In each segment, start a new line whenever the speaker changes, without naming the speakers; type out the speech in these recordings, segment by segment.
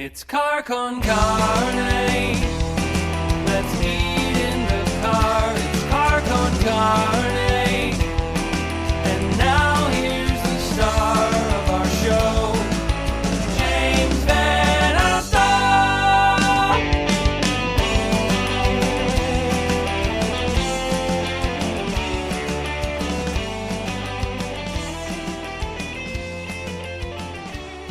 It's car con carne. Let's eat in the car. It's car con carne. And now here's the star of our show, James Van Alstyne.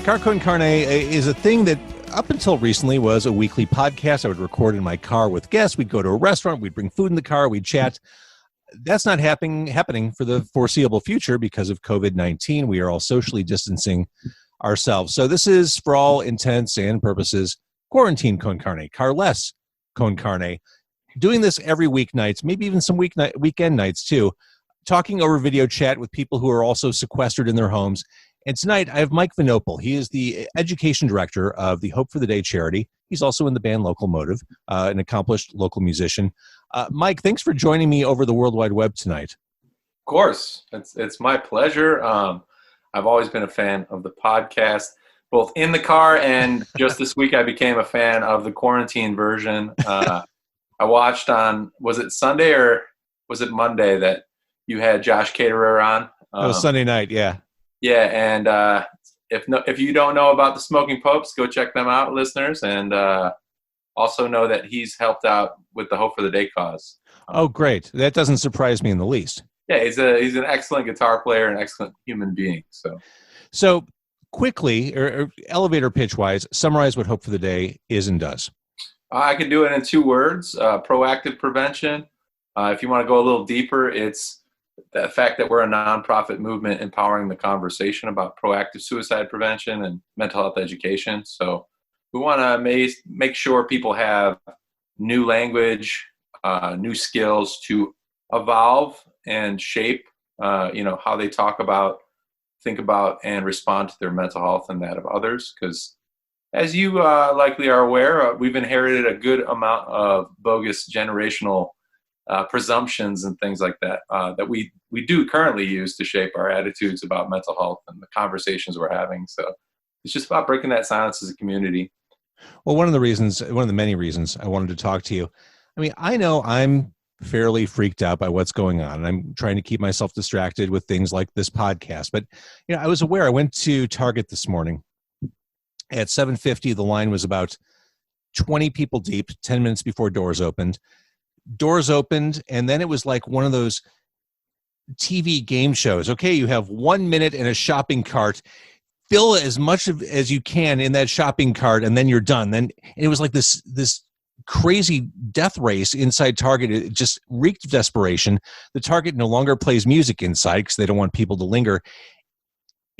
Car con carne is a thing that up until recently was a weekly podcast I would record in my car with guests. We'd go to a restaurant, we'd bring food in the car, we'd chat. That's not happening for the foreseeable future because of COVID-19. We are all socially distancing ourselves. So this is, for all intents and purposes, quarantine con carne, carless con carne. Doing this every weeknights, maybe even some weekend nights too, talking over video chat with people who are also sequestered in their homes. And tonight, I have Mike Vinopal. He is the education director of the Hope for the Day charity. He's also in the band Local Motive, an accomplished local musician. Mike, thanks for joining me over the World Wide Web tonight.
Of course. It's my pleasure. I've always been a fan of the podcast, both in the car and just this week I became a fan of the quarantine version. I watched on, was it Sunday or was it Monday that you had Josh Caterer on?
It was Sunday night, yeah.
Yeah, and if you don't know about the Smoking Popes, go check them out, listeners, and also know that he's helped out with the Hope for the Day cause.
Oh, great! That doesn't surprise me in the least.
Yeah, he's an excellent guitar player, and excellent human being.
So quickly, or elevator pitch wise, summarize what Hope for the Day is and does.
I can do it in 2 words: proactive prevention. If you want to go a little deeper, it's the fact that we're a nonprofit movement empowering the conversation about proactive suicide prevention and mental health education. So we want to make sure people have new language, new skills to evolve and shape, how they talk about, think about, and respond to their mental health and that of others. Because as you likely are aware, we've inherited a good amount of bogus generational presumptions and things like that that we do currently use to shape our attitudes about mental health and the conversations we're having. So it's just about breaking that silence as a community.
Well, one of the many reasons I wanted to talk to you. I mean, I know I'm fairly freaked out by what's going on, and I'm trying to keep myself distracted with things like this podcast. But I was aware. I went to Target this morning at 7:50. The line was about 20 people deep. 10 minutes before doors opened. Doors opened, and then it was like one of those TV game shows. Okay, you have 1 minute in a shopping cart. Fill as much as you can in that shopping cart, and then you're done. And it was like this crazy death race inside Target. It just reeked of desperation. The Target no longer plays music inside because they don't want people to linger.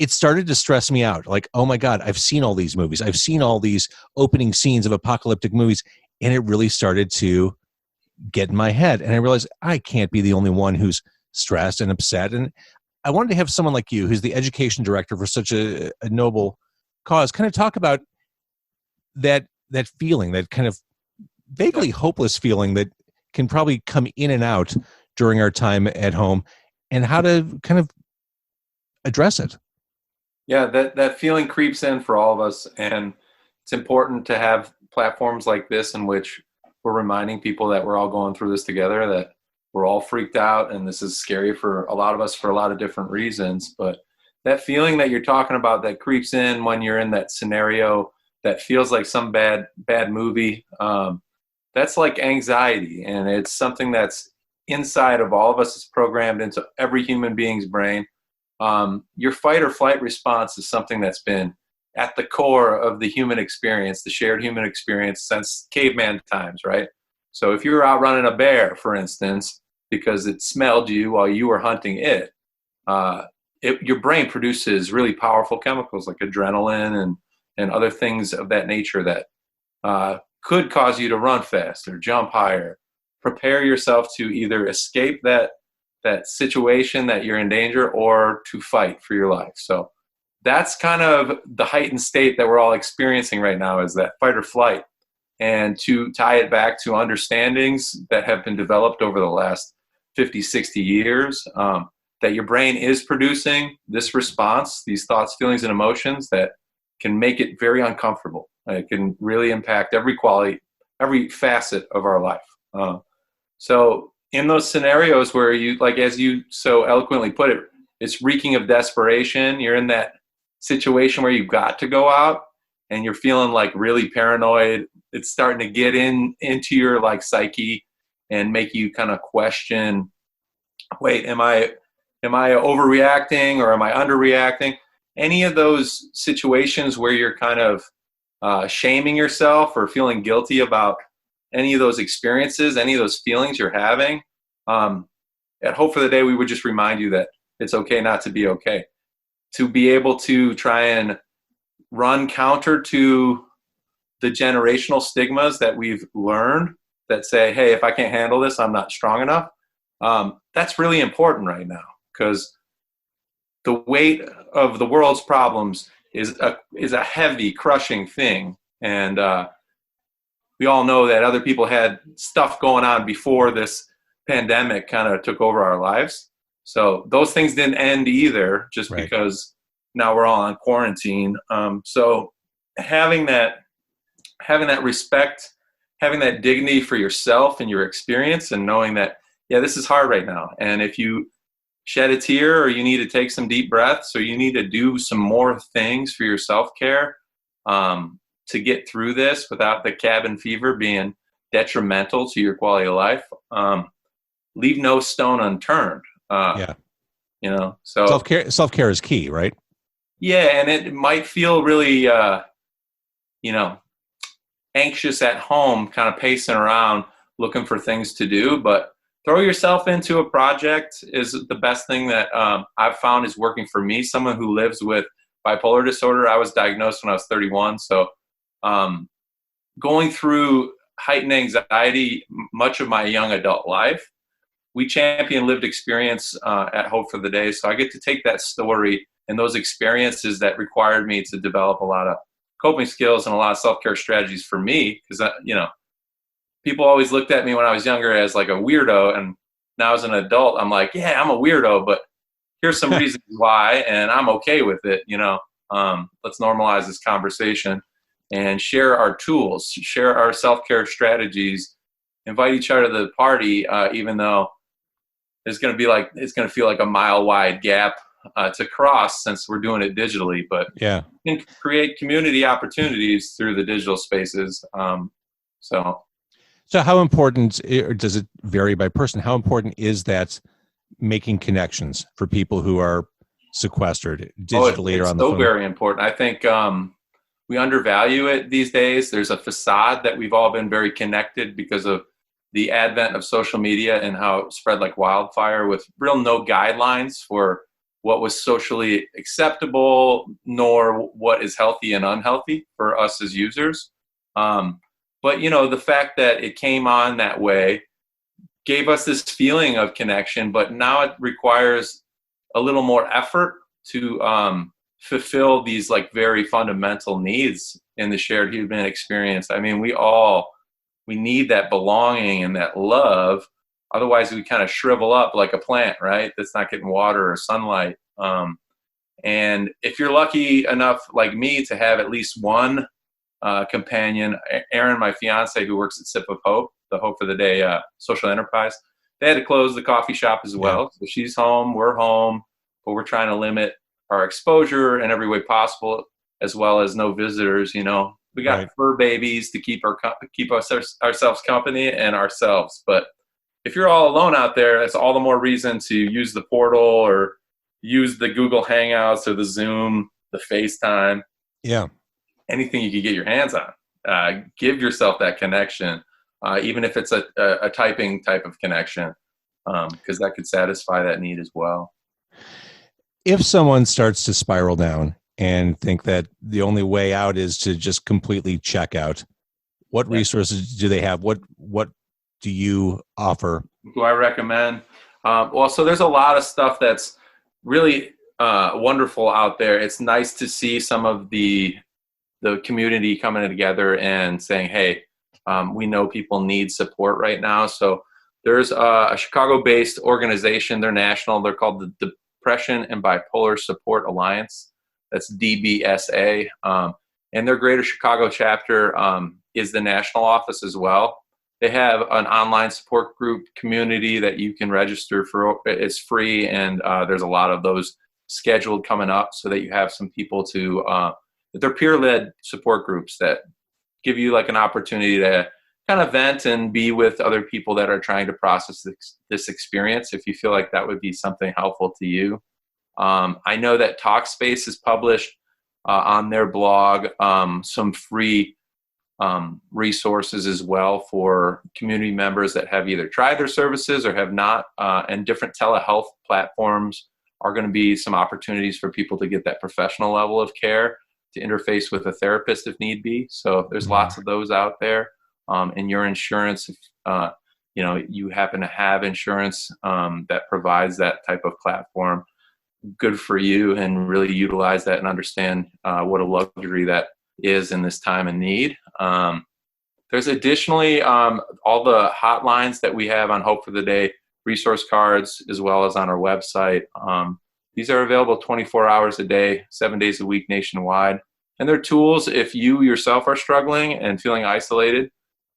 It started to stress me out. Like, oh my God, I've seen all these movies. I've seen all these opening scenes of apocalyptic movies, and it really started to get in my head. And I realized I can't be the only one who's stressed and upset. And I wanted to have someone like you, who's the education director for such a noble cause, kind of talk about that feeling, that kind of vaguely hopeless feeling that can probably come in and out during our time at home, and how to kind of address it.
Yeah, that feeling creeps in for all of us. And it's important to have platforms like this in which we're reminding people that we're all going through this together, that we're all freaked out, and this is scary for a lot of us for a lot of different reasons. But that feeling that you're talking about that creeps in when you're in that scenario that feels like some bad movie, that's like anxiety, and it's something that's inside of all of us. It's programmed into every human being's brain. Your fight or flight response is something that's been at the core of the human experience, the shared human experience since caveman times, right? So if you were out running a bear, for instance, because it smelled you while you were hunting it, your brain produces really powerful chemicals like adrenaline and other things of that nature that could cause you to run faster, jump higher, prepare yourself to either escape that situation that you're in danger or to fight for your life. So that's kind of the heightened state that we're all experiencing right now, is that fight or flight. And to tie it back to understandings that have been developed over the last 50, 60 years, that your brain is producing this response, these thoughts, feelings, and emotions that can make it very uncomfortable. It can really impact every quality, every facet of our life. So in those scenarios where you, like, as you so eloquently put it, it's reeking of desperation. You're in that situation where you've got to go out and you're feeling like really paranoid. It's starting to get into your like psyche and make you kind of question, wait, am I overreacting or am I underreacting? Any of those situations where you're kind of shaming yourself or feeling guilty about any of those experiences, any of those feelings you're having, at Hope for the Day, we would just remind you that it's okay not to be okay. To be able to try and run counter to the generational stigmas that we've learned that say, hey, if I can't handle this, I'm not strong enough. That's really important right now, because the weight of the world's problems is a heavy, crushing thing. And we all know that other people had stuff going on before this pandemic kind of took over our lives. So those things didn't end either, just
Right.
because now we're all on quarantine. So having that respect, having that dignity for yourself and your experience, and knowing that, yeah, this is hard right now. And if you shed a tear, or you need to take some deep breaths, or you need to do some more things for your self-care to get through this without the cabin fever being detrimental to your quality of life, leave no stone unturned.
Yeah.
So
Self-care is key, right?
Yeah, and it might feel really, anxious at home, kind of pacing around looking for things to do, but throw yourself into a project is the best thing that I've found is working for me. Someone who lives with bipolar disorder. I was diagnosed when I was 31. So going through heightened anxiety much of my young adult life, we champion lived experience at Hope for the Day. So I get to take that story and those experiences that required me to develop a lot of coping skills and a lot of self-care strategies for me. Because, people always looked at me when I was younger as like a weirdo. And now as an adult, I'm like, yeah, I'm a weirdo, but here's some reasons why, and I'm okay with it. Let's normalize this conversation and share our tools, share our self-care strategies, invite each other to the party, even though it's going to feel like a mile wide gap to cross since we're doing it digitally. But
Yeah.
you can create community opportunities through the digital spaces.
So how important, or does it vary by person? How important is that making connections for people who are sequestered digitally or on the phone?
It's so very important. I think we undervalue it these days. There's a facade that we've all been very connected because of the advent of social media and how it spread like wildfire, with real no guidelines for what was socially acceptable, nor what is healthy and unhealthy for us as users. But the fact that it came on that way gave us this feeling of connection, but now it requires a little more effort to fulfill these like very fundamental needs in the shared human experience. I mean, we need that belonging and that love. Otherwise we kind of shrivel up like a plant, right? That's not getting water or sunlight. And if you're lucky enough, like me, to have at least one companion, Erin, my fiance, who works at Sip of Hope, the Hope for the Day social enterprise, they had to close the coffee shop as well. Yeah. So she's home, we're home, but we're trying to limit our exposure in every way possible, as well as no visitors. We got fur babies to keep ourselves company and ourselves. But if you're all alone out there, that's all the more reason to use the portal or use the Google Hangouts or the Zoom, the FaceTime.
Yeah.
Anything you can get your hands on. Give yourself that connection, even if it's a typing type of connection, because that could satisfy that need as well.
If someone starts to spiral down and think that the only way out is to just completely check out, what resources do they have? What do you offer?
Do I recommend? So there's a lot of stuff that's really wonderful out there. It's nice to see some of the community coming together and saying, hey, we know people need support right now. So there's a Chicago-based organization. They're national. They're called the Depression and Bipolar Support Alliance. That's DBSA. And their Greater Chicago chapter is the national office as well. They have an online support group community that you can register for. It's free, and there's a lot of those scheduled coming up so that you have some people to, they're peer-led support groups that give you like an opportunity to kind of vent and be with other people that are trying to process this experience if you feel like that would be something helpful to you. I know that Talkspace has published on their blog some free resources as well for community members that have either tried their services or have not, and different telehealth platforms are going to be some opportunities for people to get that professional level of care, to interface with a therapist if need be. So there's lots of those out there. And your insurance, if you happen to have insurance that provides that type of platform, good for you, and really utilize that and understand what a luxury that is in this time of need. There's additionally all the hotlines that we have on Hope for the Day resource cards, as well as on our website. These are available 24 hours a day, 7 days a week nationwide. And they're tools if you yourself are struggling and feeling isolated,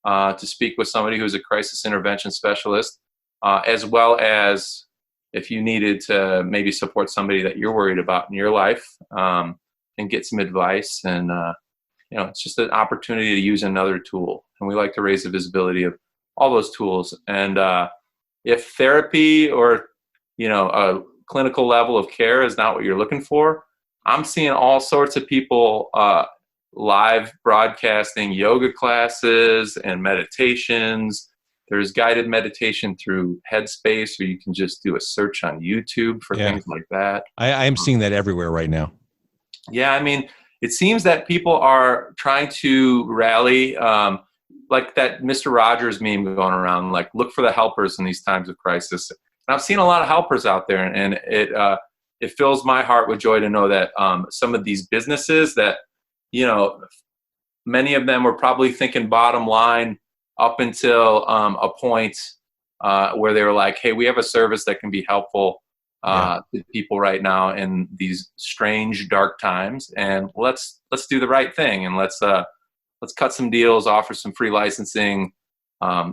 to speak with somebody who's a crisis intervention specialist, as well as if you needed to maybe support somebody that you're worried about in your life, and get some advice. And it's just an opportunity to use another tool. And we like to raise the visibility of all those tools. And if therapy or a clinical level of care is not what you're looking for, I'm seeing all sorts of people live broadcasting yoga classes and meditations. There's guided meditation through Headspace, or you can just do a search on YouTube for things like that.
I am seeing that everywhere right now.
Yeah, I mean, it seems that people are trying to rally, like that Mr. Rogers meme going around, like look for the helpers in these times of crisis. And I've seen a lot of helpers out there, and it fills my heart with joy to know that some of these businesses that, many of them were probably thinking bottom line up until a point where they were like, hey, we have a service that can be helpful to people right now in these strange, dark times, and let's do the right thing, and let's cut some deals, offer some free licensing.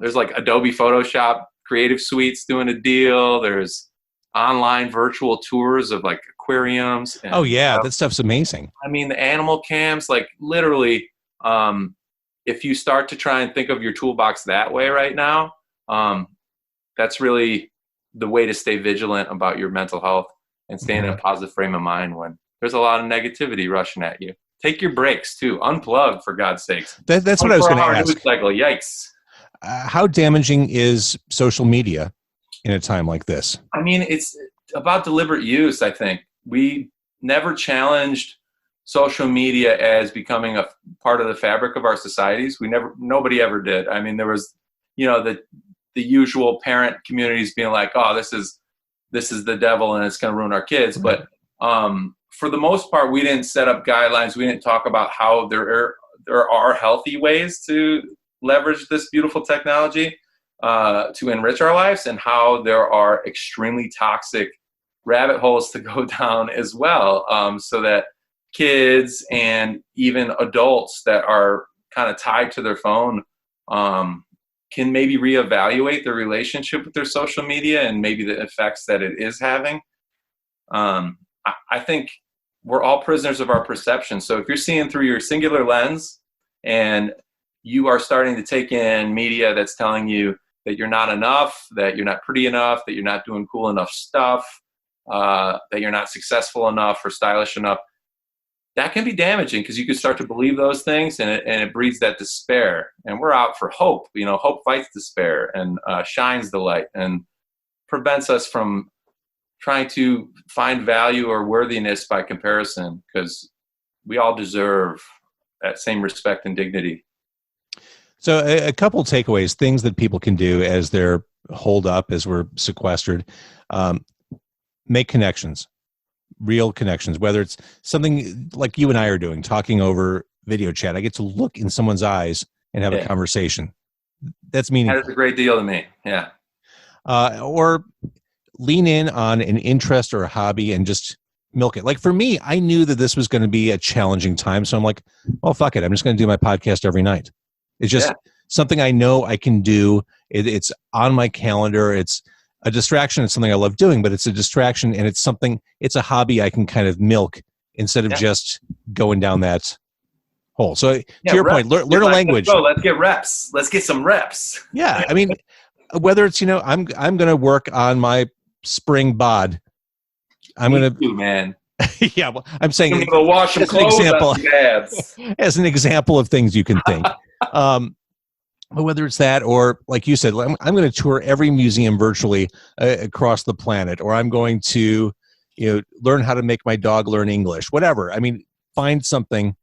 There's like Adobe Photoshop Creative Suites doing a deal. There's online virtual tours of like aquariums. And,
that stuff's amazing.
I mean, the animal cams, like literally, if you start to try and think of your toolbox that way right now, that's really the way to stay vigilant about your mental health and stay in a positive frame of mind when there's a lot of negativity rushing at you. Take your breaks too. Unplug, for God's sakes.
That's what I was going to ask.
News cycle. Yikes.
How damaging is social media in a time like this? I
mean, it's about deliberate use, I think. We never challenged social media as becoming a part of the fabric of our societies. Nobody ever did. I mean, there was, the usual parent communities being like, oh, this is the devil and it's going to ruin our kids. But for the most part, we didn't set up guidelines. We didn't talk about how there are healthy ways to leverage this beautiful technology to enrich our lives, and how there are extremely toxic rabbit holes to go down as well, so that kids and even adults that are kind of tied to their phone can maybe reevaluate their relationship with their social media and maybe the effects that it is having. I think we're all prisoners of our perception. So if you're seeing through your singular lens and you are starting to take in media that's telling you that you're not enough, that you're not pretty enough, that you're not doing cool enough stuff, that you're not successful enough or stylish enough, that can be damaging, because you can start to believe those things, and it breeds that despair. And we're out for hope. Hope fights despair and shines the light and prevents us from trying to find value or worthiness by comparison, because we all deserve that same respect and dignity.
So a couple takeaways, things that people can do as they're holed up, as we're sequestered. Make connections. Real connections, whether it's something like you and I are doing, talking over video chat. I get to look in someone's eyes and have a conversation. That's meaningful.
That is a great deal to me. Yeah.
Or lean in on an interest or a hobby and just milk it. Like for me, I knew that this was going to be a challenging time. So I'm like, well, fuck it. I'm just going to do my podcast every night. It's just something I know I can do. It's on my calendar. It's a distraction. It's something I love doing, but it's a distraction, and it's a hobby I can kind of milk instead of just going down that hole. So to your point, learn a language.
Let's get reps. Let's get some reps.
Yeah. I mean, whether it's, I'm going to work on my spring bod. I'm going to,
man.
Yeah. Well, I'm saying,
I'm going to wash some clothes.
As an example of things you can think. But whether it's that, or like you said, I'm going to tour every museum virtually across the planet, or I'm going to, learn how to make my dog learn English, whatever. I mean, find something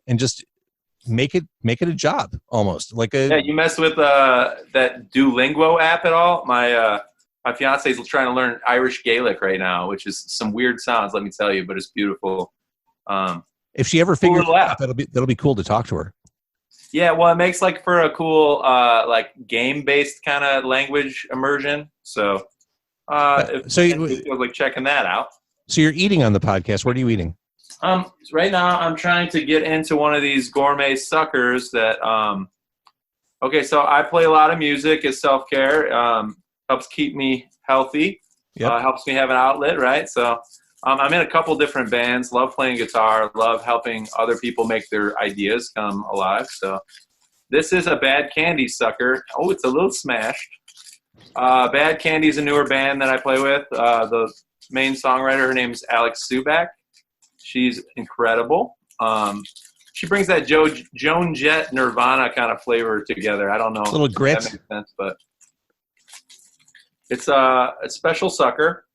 and just make it a job, almost like a.
Yeah, you mess with that Duolingo app at all? My fiance is trying to learn Irish Gaelic right now, which is some weird sounds, let me tell you, but it's beautiful.
If she ever figures it out, that'll be cool to talk to her.
Yeah, well, it makes for a cool game-based kind of language immersion. So, it feels like checking that out.
So you're eating on the podcast. What are you eating?
Right now I'm trying to get into one of these gourmet suckers that. Okay, so I play a lot of music as self-care. Helps keep me healthy. Yep. Helps me have an outlet, right? So. I'm in a couple different bands, love playing guitar, love helping other people make their ideas come alive. So this is a Bad Candy sucker. Oh, it's a little smashed. Bad Candy is a newer band that I play with. The main songwriter, her name's Alex Subak. She's incredible. She brings that Joan Jett Nirvana kind of flavor together. I don't know.
A little grit.
If that makes sense, but it's a special sucker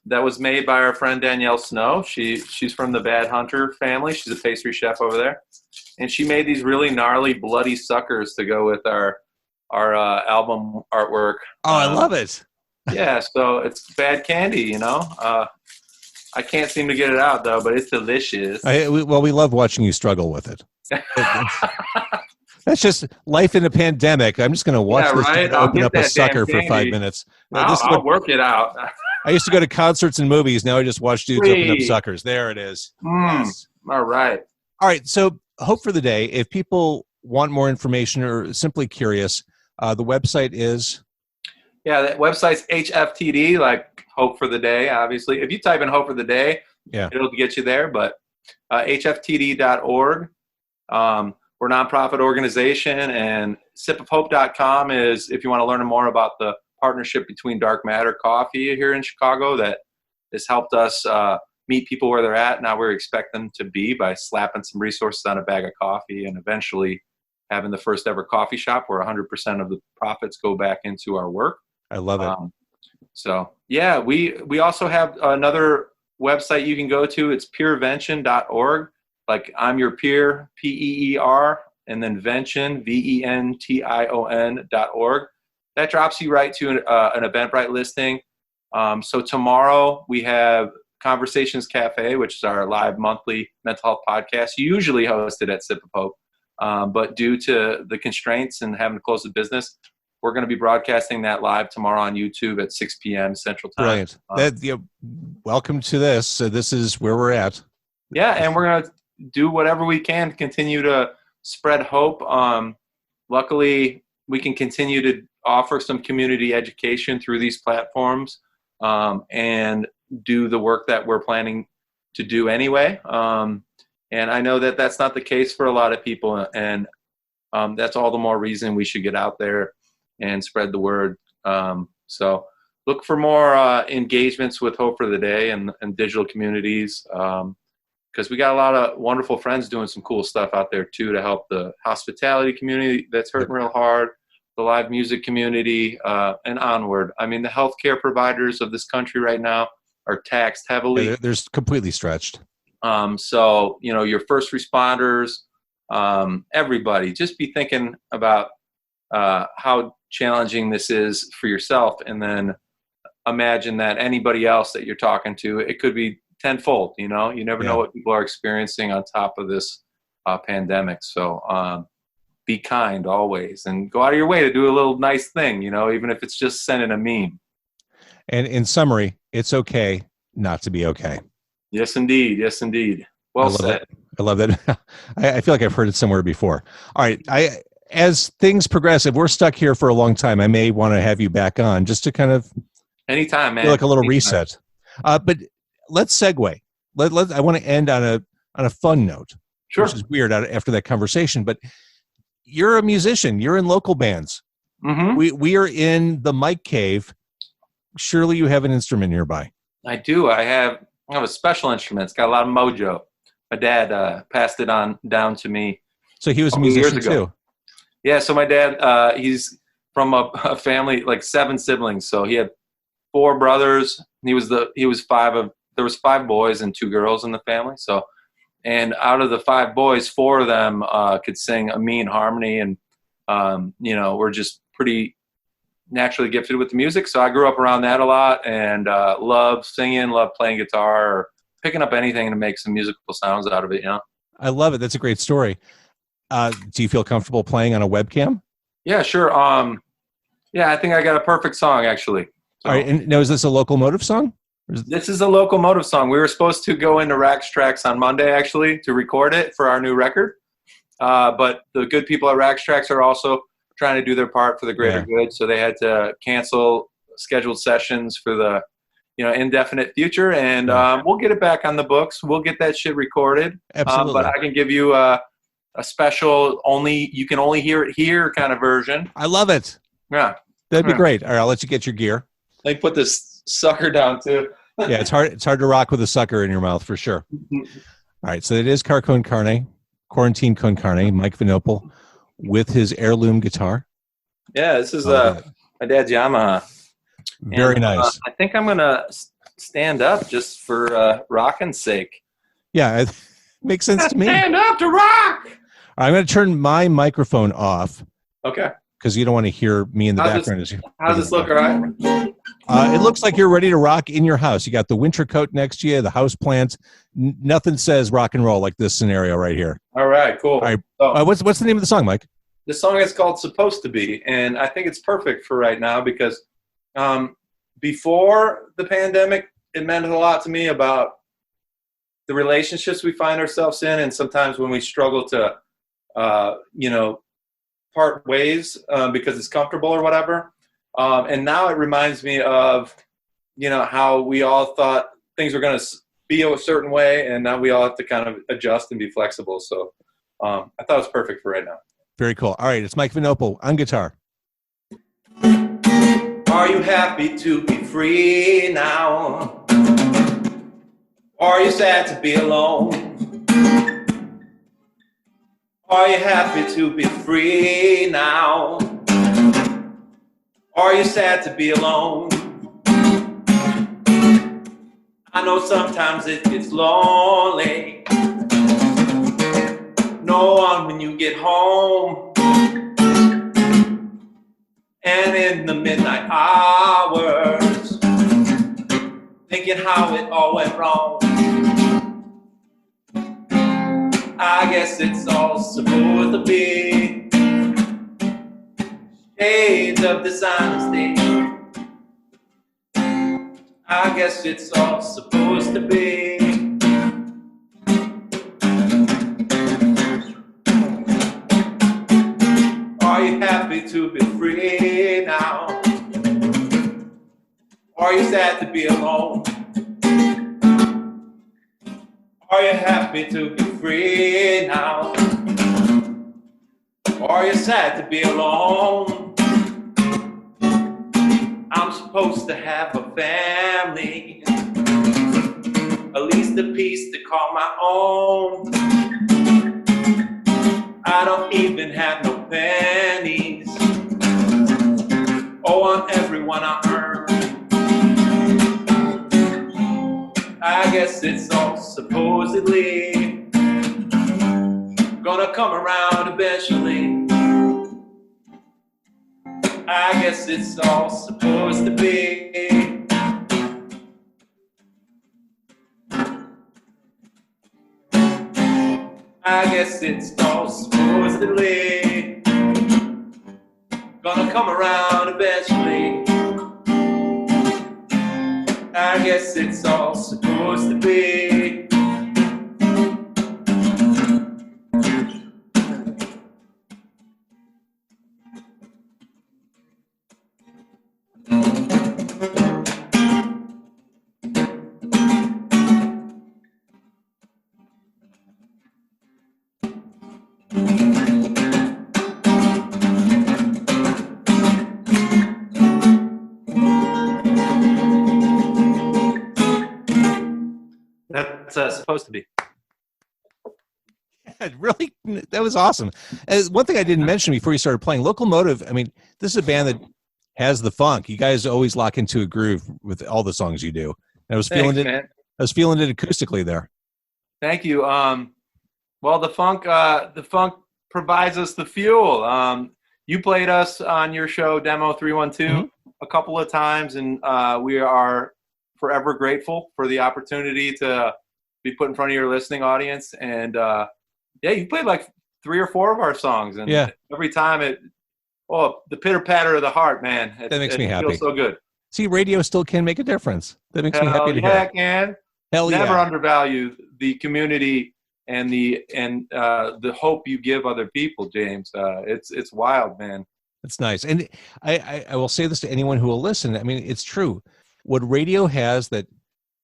that was made by our friend Danielle Snow. She's from the Bad Hunter family. She's a pastry chef over there. And she made these really gnarly, bloody suckers to go with our album artwork.
Oh, I love it.
Yeah, so it's Bad Candy, I can't seem to get it out, though, but it's delicious.
We love watching you struggle with it. That's just life in a pandemic. I'm just going to watch this guy open up a sucker for 5 minutes.
I'll work it out.
I used to go to concerts and movies. Now I just watch dudes open up suckers. There it is.
Yes. All right.
So Hope for the Day. If people want more information or simply curious, the website is?
Yeah, that website's HFTD, like Hope for the Day, obviously. If you type in Hope for the Day, it'll get you there. But HFTD.org. We're a nonprofit organization, and sipofhope.com is if you want to learn more about the partnership between Dark Matter Coffee here in Chicago that has helped us meet people where they're at, now we expect them to be by slapping some resources on a bag of coffee and eventually having the first ever coffee shop where 100% of the profits go back into our work.
I love it.
So, yeah, we also have another website you can go to. It's peervention.org. Like I'm your peer, PEER, and then Vention, VENTION.org. That drops you right to an Eventbrite listing. So tomorrow we have Conversations Cafe, which is our live monthly mental health podcast, usually hosted at Sip of Hope. But due to the constraints and having to close the business, we're going to be broadcasting that live tomorrow on YouTube at 6 p.m. Central Time.
Brilliant. Welcome to this. So this is where we're at.
Yeah, and we're going to do whatever we can to continue to spread hope. Luckily, we can continue to offer some community education through these platforms and do the work that we're planning to do anyway. And I know that that's not the case for a lot of people, and that's all the more reason we should get out there and spread the word. So look for more engagements with Hope for the Day and digital communities, because we got a lot of wonderful friends doing some cool stuff out there too to help the hospitality community that's hurting real hard, the live music community, and onward. I mean, the healthcare providers of this country right now are taxed heavily.
Yeah, they're completely stretched.
So, your first responders, everybody, just be thinking about how challenging this is for yourself, and then imagine that anybody else that you're talking to, it could be tenfold. You never know what people are experiencing on top of this pandemic. So be kind always, and go out of your way to do a little nice thing, even if it's just sending a meme.
And in summary, it's okay not to be okay.
Yes, indeed. Yes, indeed. Well said.
I love that. I feel like I've heard it somewhere before. All right. As things progress, if we're stuck here for a long time, I may want to have you back on just to kind of
Anytime, man.
feel like a little
Anytime.
reset. But let's segue. I want to end on a fun note,
Sure.
which is weird after that conversation. But you're a musician. You're in local bands.
Mm-hmm.
We are in the Mike Cave. Surely you have an instrument nearby.
I do. I have a special instrument. It's got a lot of mojo. My dad passed it on down to me.
So he was a
few years
musician
ago.
too.
Yeah. So my dad, he's from a family like 7 siblings. So he had 4 brothers. There was 5 boys and 2 girls in the family. So, and out of the 5 boys, 4 of them could sing a mean harmony, and we're just pretty naturally gifted with the music. So I grew up around that a lot, and love singing, love playing guitar, or picking up anything to make some musical sounds out of it.
I love it. That's a great story. Do you feel comfortable playing on a webcam?
Yeah, sure. Yeah, I think I got a perfect song actually. So,
All right. And now, is this a locomotive song?
this is a locomotive song. We were supposed to go into Rax Tracks on Monday actually to record it for our new record. But the good people at Rax Tracks are also trying to do their part for the greater good. So they had to cancel scheduled sessions for the indefinite future. And we'll get it back on the books. We'll get that shit recorded.
Absolutely.
But I can give you a special you can only hear it here kind of version.
I love it.
Yeah.
That'd be great. All right, I'll let you get your gear.
Let me put this sucker down too.
Yeah, it's hard to rock with a sucker in your mouth for sure. All right, so it is Quarantine Con Carne, Mike Vinopal, with his heirloom guitar.
Yeah, this is my dad's Yamaha.
Very nice.
I think I'm gonna stand up just for rocking's sake.
Yeah, it makes sense to me.
Stand up to rock.
I'm going to turn my microphone off.
Okay.
Because you don't want to hear me in the background.
How's this look? All right.
It looks like you're ready to rock in your house. You got the winter coat next to you, the house plants. Nothing says rock and roll like this scenario right here.
All right, cool.
All right.
So,
What's the name of the song, Mike?
the song is called "Supposed to Be," and I think it's perfect for right now because before the pandemic, it meant a lot to me about the relationships we find ourselves in, and sometimes when we struggle to, part ways because it's comfortable or whatever. And now it reminds me of, how we all thought things were going to be a certain way, and now we all have to kind of adjust and be flexible. So I thought it was perfect for right now.
Very cool. All right, it's Mike Vinopal on guitar.
Are you happy to be free now? Are you sad to be alone? Are you happy to be free now? Are you sad to be alone? I know sometimes it gets lonely. No one when you get home. And in the midnight hours, thinking how it all went wrong. I guess it's all supposed to be shades of dishonesty. I guess it's all supposed to be. Are you happy to be free now? Are you sad to be alone? Are you happy to be free now? Are you sad to be alone? I'm supposed to have a family, at least a piece to call my own. I don't even have no pennies. Oh, on everyone I earn. I guess it's all supposedly gonna come around eventually. I guess it's all supposed to be. I guess it's all supposedly gonna come around eventually. I guess it's all supposed to be. it's supposed to be.
Really, that was awesome. One thing I didn't mention before you started playing, Locomotive. I mean, this is a band that has the funk. You guys always lock into a groove with all the songs you do. I was feeling it.
Man.
I was feeling it acoustically there.
Thank you. Well, the funk provides us the fuel. You played us on your show, Demo 312, a couple of times, and we are forever grateful for the opportunity to be put in front of your listening audience. And yeah, you played like 3 or 4 of our songs, and every time the pitter patter of the heart, man.
That makes me happy.
Feels so good.
See, radio still can make a difference. That makes me happy to hear.
Yeah, can.
Hell yeah.
Never undervalue the community and the hope you give other people, James. It's wild, man.
It's nice. And I will say this to anyone who will listen. I mean, it's true. What radio has that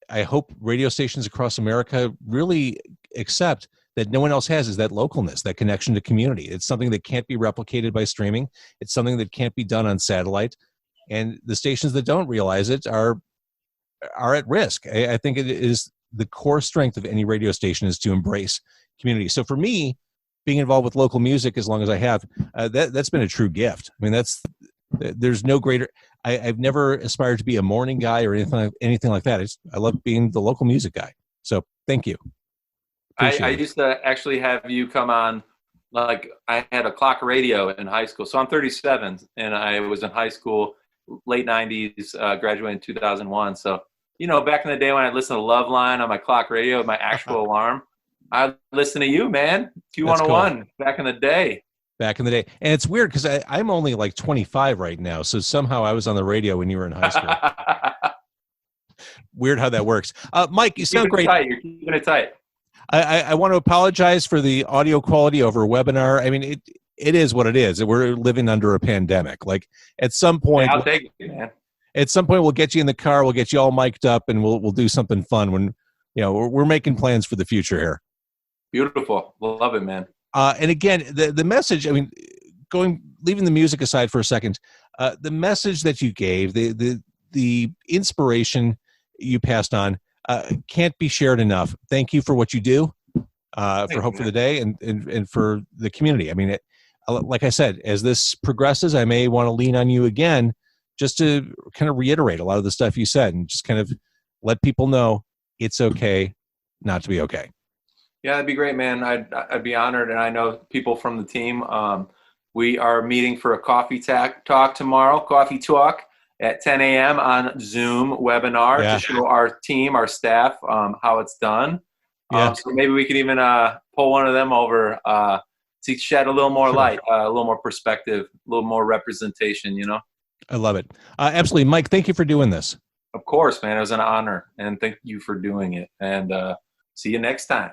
I hope radio stations across America really accept that no one else has is that localness, that connection to community. It's something that can't be replicated by streaming. It's something that can't be done on satellite. And the stations that don't realize it are at risk. I think it is the core strength of any radio station is to embrace community. So for me, being involved with local music as long as I have, that's been a true gift. I mean, there's no greater. I've never aspired to be a morning guy or anything like that. I love being the local music guy. So thank you.
I used to actually have you come on. Like I had a clock radio in high school. So I'm 37 and I was in high school, late 90s, graduated in 2001. So, back in the day when I listened to Loveline on my clock radio with my actual alarm, I listened to you, man. Q101 cool. Back in the day.
And it's weird because I'm only like 25 right now. So somehow I was on the radio when you were in high school. Weird how that works. Mike, you sound great.
You're keeping it tight.
I want to apologize for the audio quality over webinar. I mean, it is what it is. We're living under a pandemic. Like at some point,
I'll take it, man.
At some point, we'll get you in the car. We'll get you all mic'd up, and we'll do something fun. When we're making plans for the future here.
Beautiful, love it, man.
And again, the message. I mean, leaving the music aside for a second, the message that you gave, the inspiration you passed on. Can't be shared enough. Thank you for what you do for Hope for the Day and for the community. I mean, like I said, as this progresses, I may want to lean on you again just to kind of reiterate a lot of the stuff you said and just kind of let people know it's okay not to be okay.
Yeah, that'd be great, man. I'd be honored. And I know people from the team. We are meeting for a coffee talk tomorrow, coffee talk. At 10 a.m. on Zoom webinar to show our team, our staff, how it's done. So maybe we could even pull one of them over to shed a little more light, a little more perspective, a little more representation,
I love it. Absolutely. Mike, thank you for doing this.
Of course, man. It was an honor. And thank you for doing it. And see you next time.